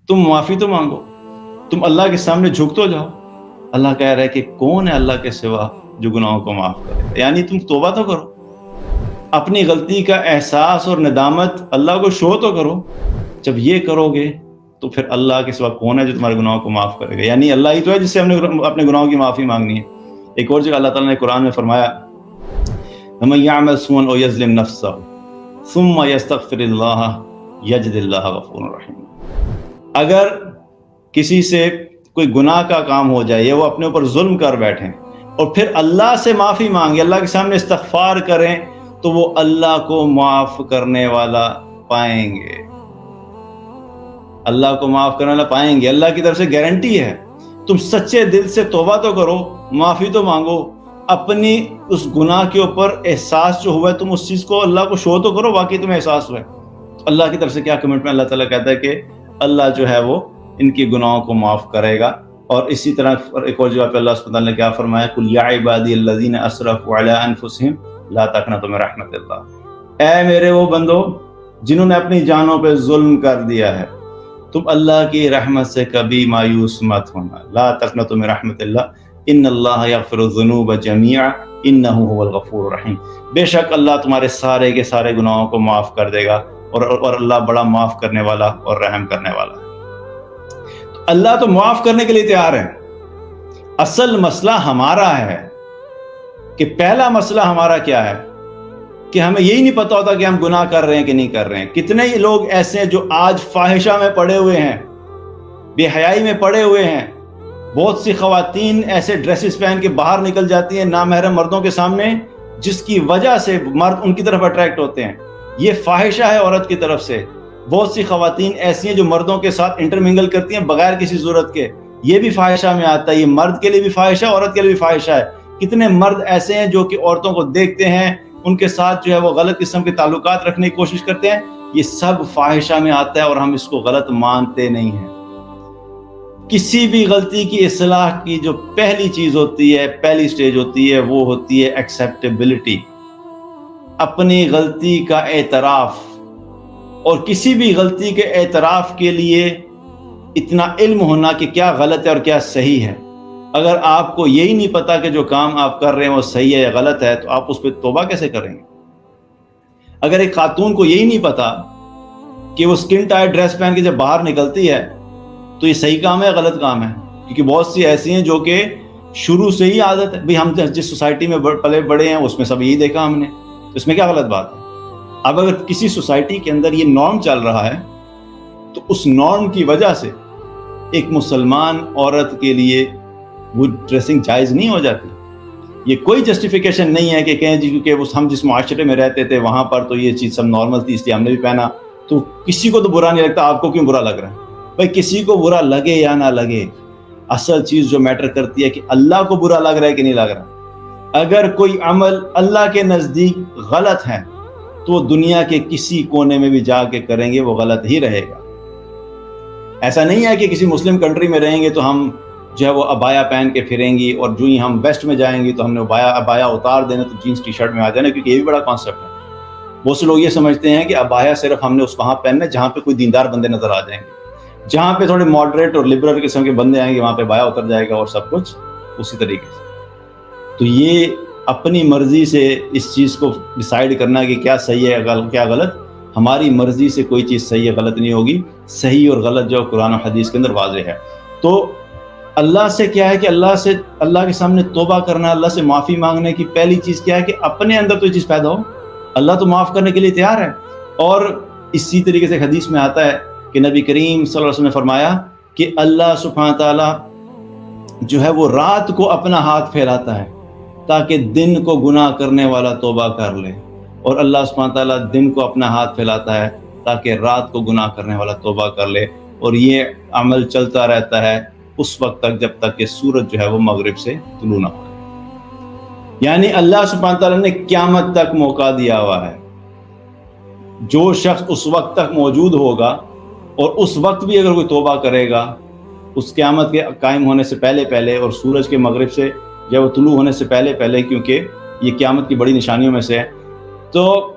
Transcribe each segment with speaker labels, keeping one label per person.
Speaker 1: تم معافی تو مانگو، تم اللہ کے سامنے جھک تو جاؤ۔ اللہ کہہ رہا ہے کہ کون ہے اللہ کے سوا جو گناہوں کو معاف کرے؟ یعنی تم توبہ تو کرو، اپنی غلطی کا احساس اور ندامت اللہ کو شو تو کرو۔ جب یہ کرو گے تو پھر اللہ کے سوا کون ہے جو تمہارے گناہوں کو معاف کرے گا؟ یعنی اللہ ہی تو ہے جس سے ہم نے اپنے گناہوں کی معافی مانگنی ہے۔ ایک اور جگہ اللہ تعالیٰ نے قرآن میں فرمایا وَمَن يَعْمَلْ سُوءًا أَوْ يَظْلِمْ نَفْسَهُ ثُمَّ يَسْتَغْفِرِ اللَّهَ يَجِدِ اللَّهَ غَفُورًا رَحِيمًا۔ اگر کسی سے کوئی گناہ کا کام ہو جائے یا وہ اپنے اوپر ظلم کر بیٹھیں اور پھر اللہ سے معافی مانگے، اللہ کے سامنے استغفار کریں، تو وہ اللہ کو معاف کرنے والا پائیں گے۔ اللہ کو معاف کرنے والا پائیں گے، اللہ کی طرف سے گارنٹی ہے۔ تم سچے دل سے توبہ تو کرو، معافی تو مانگو، اپنی اس گناہ کے اوپر احساس جو ہوا ہے تم اس چیز کو اللہ کو شو تو کرو، واقعی تمہیں احساس ہوا ہے۔ اللہ کی طرف سے کیا کمنٹ میں اللہ تعالیٰ کہتا ہے کہ اللہ جو ہے وہ ان کے گناہوں کو معاف کرے گا۔ اور اسی طرح ایک اور جگہ پہ اللہ سبحانہ وتعالیٰ نے کیا فرمایا قُلْ يَا عِبَادِيَ الَّذِينَ أَسْرَفُوا عَلَىٰ أَنفُسِهِمْ لَا تَقْنَطُوا مِن رَحْمَتِ اللَّهِ۔ اے میرے وہ بندو جنہوں نے اپنی جانوں پہ ظلم کر دیا ہے، تم اللہ کی رحمت سے کبھی مایوس مت ہونا۔ لا تقنطوا من رحمت اللہ ان اللہ یغفر الذنوب جميعا انہ هو الغفور الرحیم۔ بے شک اللہ تمہارے سارے کے سارے گناہوں کو معاف کر دے گا، اور اللہ بڑا معاف کرنے والا اور رحم کرنے والا ہے۔ تو اللہ تو معاف کرنے کے لیے تیار ہے۔ اصل مسئلہ ہمارا ہے کہ پہلا مسئلہ ہمارا کیا ہے کہ ہمیں یہی نہیں پتا ہوتا کہ ہم گناہ کر رہے ہیں کہ نہیں کر رہے ہیں۔ کتنے ہی لوگ ایسے ہیں جو آج فاحشہ میں پڑے ہوئے ہیں، بے حیائی میں پڑے ہوئے ہیں۔ بہت سی خواتین ایسے ڈریسز پہن کے باہر نکل جاتی ہیں نامحرم مردوں کے سامنے، جس کی وجہ سے مرد ان کی طرف اٹریکٹ ہوتے ہیں۔ یہ فاحشہ ہے عورت کی طرف سے۔ بہت سی خواتین ایسی ہیں جو مردوں کے ساتھ انٹرمنگل کرتی ہیں بغیر کسی ضرورت کے، یہ بھی فاحشہ میں آتا ہے۔ یہ مرد کے لیے بھی فاحشہ ہے، عورت کے لیے بھی فاحشہ ہے۔ کتنے مرد ایسے ہیں جو کہ عورتوں کو دیکھتے ہیں، ان کے ساتھ جو ہے وہ غلط قسم کے تعلقات رکھنے کی کوشش کرتے ہیں۔ یہ سب فاحشہ میں آتا ہے اور ہم اس کو غلط مانتے نہیں ہیں۔ کسی بھی غلطی کی اصلاح کی جو پہلی چیز ہوتی ہے، پہلی سٹیج ہوتی ہے، وہ ہوتی ہے ایکسیپٹیبلٹی، اپنی غلطی کا اعتراف۔ اور کسی بھی غلطی کے اعتراف کے لیے اتنا علم ہونا کہ کیا غلط ہے اور کیا صحیح ہے۔ اگر آپ کو یہی نہیں پتا کہ جو کام آپ کر رہے ہیں وہ صحیح ہے یا غلط ہے، تو آپ اس پہ توبہ کیسے کریں گے؟ اگر ایک خاتون کو یہی نہیں پتا کہ وہ سکن ٹائٹ ڈریس پہن کے جب باہر نکلتی ہے تو یہ صحیح کام ہے یا غلط کام ہے، کیونکہ بہت سی ایسی ہیں جو کہ شروع سے ہی عادت ہے، بھئی ہم جس سوسائٹی میں پلے بڑے ہیں اس میں سب یہی دیکھا ہم نے، تو اس میں کیا غلط بات ہے؟ اب اگر کسی سوسائٹی کے اندر یہ نارم چل رہا ہے تو اس نارم کی وجہ سے ایک مسلمان عورت کے لیے وہ ڈریسنگ جائز نہیں ہو جاتی۔ یہ کوئی جسٹیفیکیشن نہیں ہے کہ کہیں جی کیونکہ ہم جس معاشرے میں رہتے تھے وہاں پر تو یہ چیز سب نارمل تھی اس لیے ہم نے بھی پہنا، تو کسی کو تو برا نہیں لگتا، آپ کو کیوں برا لگ رہا ہے؟ بھائی کسی کو برا لگے یا نہ لگے، اصل چیز جو میٹر کرتی ہے کہ اللہ کو برا لگ رہا ہے کہ نہیں لگ رہا۔ اگر کوئی عمل اللہ کے نزدیک غلط ہے تو دنیا کے کسی کونے میں بھی جا کے کریں گے وہ غلط ہی رہے گا۔ ایسا نہیں ہے کہ کسی مسلم کنٹری میں رہیں گے تو ہم جو ہے وہ ابایا پہن کے پھریں گی، اور جو ہی ہم ویسٹ میں جائیں گے تو ہم نے ابایا اتار دینا تو جینس ٹی شرٹ میں آ جانا، کیونکہ یہ بھی بڑا کانسیپٹ ہے۔ بہت سے لوگ یہ سمجھتے ہیں کہ ابایا صرف ہم نے اس وہاں پہننا ہے جہاں پہ کوئی دیندار بندے نظر آ جائیں گے، جہاں پہ تھوڑے ماڈریٹ اور لبرل قسم کے بندے آئیں گے وہاں پہ ابایا اتر جائے گا اور سب کچھ اسی طریقے سے۔ تو یہ اپنی مرضی سے اس چیز کو ڈیسائیڈ کرنا کہ کیا صحیح ہے کیا غلط، ہماری مرضی سے کوئی چیز صحیح ہے غلط نہیں ہوگی۔ صحیح اور غلط جو قرآن و حدیث کے اندر واضح ہے۔ تو اللہ سے کیا ہے کہ اللہ کے سامنے توبہ کرنا، اللہ سے معافی مانگنے کی پہلی چیز کیا ہے کہ اپنے اندر تو یہ چیز پیدا ہو۔ اللہ تو معاف کرنے کے لیے تیار ہے۔ اور اسی طریقے سے حدیث میں آتا ہے کہ نبی کریم صلی اللہ علیہ وسلم نے فرمایا کہ اللہ سبحانہ تعالیٰ جو ہے وہ رات کو اپنا ہاتھ پھیلاتا ہے تاکہ دن کو گناہ کرنے والا توبہ کر لے، اور اللہ سبحانہ تعالیٰ دن کو اپنا ہاتھ پھیلاتا ہے تاکہ رات کو گناہ کرنے والا توبہ کر لے۔ اور یہ عمل چلتا رہتا ہے اس وقت تک جب تک کہ سورج جو ہے وہ مغرب سے طلوع نہ ہو۔ یعنی اللہ سبحانہ تعالیٰ نے قیامت تک موقع دیا ہوا ہے۔ جو شخص اس وقت تک موجود ہوگا اور اس وقت بھی اگر کوئی توبہ کرے گا، اس قیامت کے قائم ہونے سے پہلے پہلے اور سورج کے مغرب سے جب وہ طلوع ہونے سے پہلے پہلے، کیونکہ یہ قیامت کی بڑی نشانیوں میں سے ہے، تو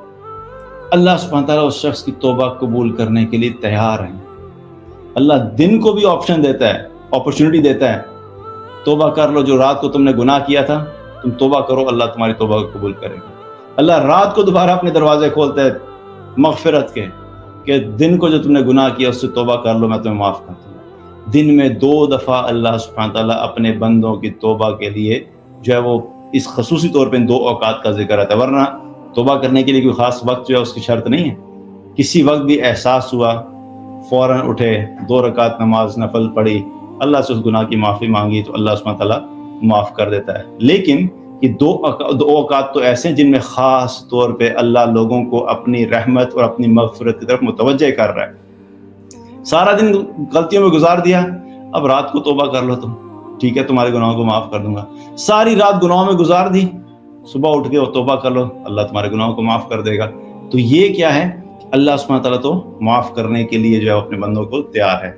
Speaker 1: اللہ سبحانہ تعالیٰ اس شخص کی توبہ قبول کرنے کے لیے تیار ہیں۔ اللہ دن کو بھی آپشن دیتا ہے، اپرچونٹی دیتا ہے، توبہ کر لو، جو رات کو تم نے گناہ کیا تھا تم توبہ کرو، اللہ تمہاری توبہ کو قبول کرے گا۔ اللہ رات کو دوبارہ اپنے دروازے کھولتا ہے مغفرت کے، کہ دن کو جو تم نے گناہ کیا اس سے توبہ کر لو، میں تمہیں معاف کر دوں گا۔ دن میں 2 دفعہ اللہ سبحانہ تعالیٰ اپنے بندوں کی توبہ کے لیے جو ہے وہ اس خصوصی طور پہ ان 2 اوقات کا ذکر آتا ہے، ورنہ توبہ کرنے کے لیے کوئی خاص وقت جو ہے اس کی شرط نہیں ہے۔ کسی وقت بھی احساس ہوا، فوراً اٹھے، 2 رکعت نماز نفل پڑھی، اللہ سے اس گناہ کی معافی مانگی تو اللہ سبحانہ تعالیٰ معاف کر دیتا ہے۔ لیکن یہ 2 اوقات تو ایسے ہیں جن میں خاص طور پہ اللہ لوگوں کو اپنی رحمت اور اپنی مغفرت کی طرف متوجہ کر رہا ہے۔ سارا دن غلطیوں میں گزار دیا، اب رات کو توبہ کر لو تم، ٹھیک ہے تمہارے گناہوں کو معاف کر دوں گا۔ ساری رات گناہوں میں گزار دی، صبح اٹھ کے اور توبہ کر لو، اللہ تمہارے گناہوں کو معاف کر دے گا۔ تو یہ کیا ہے؟ اللہ سبحانہ تعالیٰ تو معاف کرنے کے لیے جو ہے اپنے بندوں کو تیار ہے۔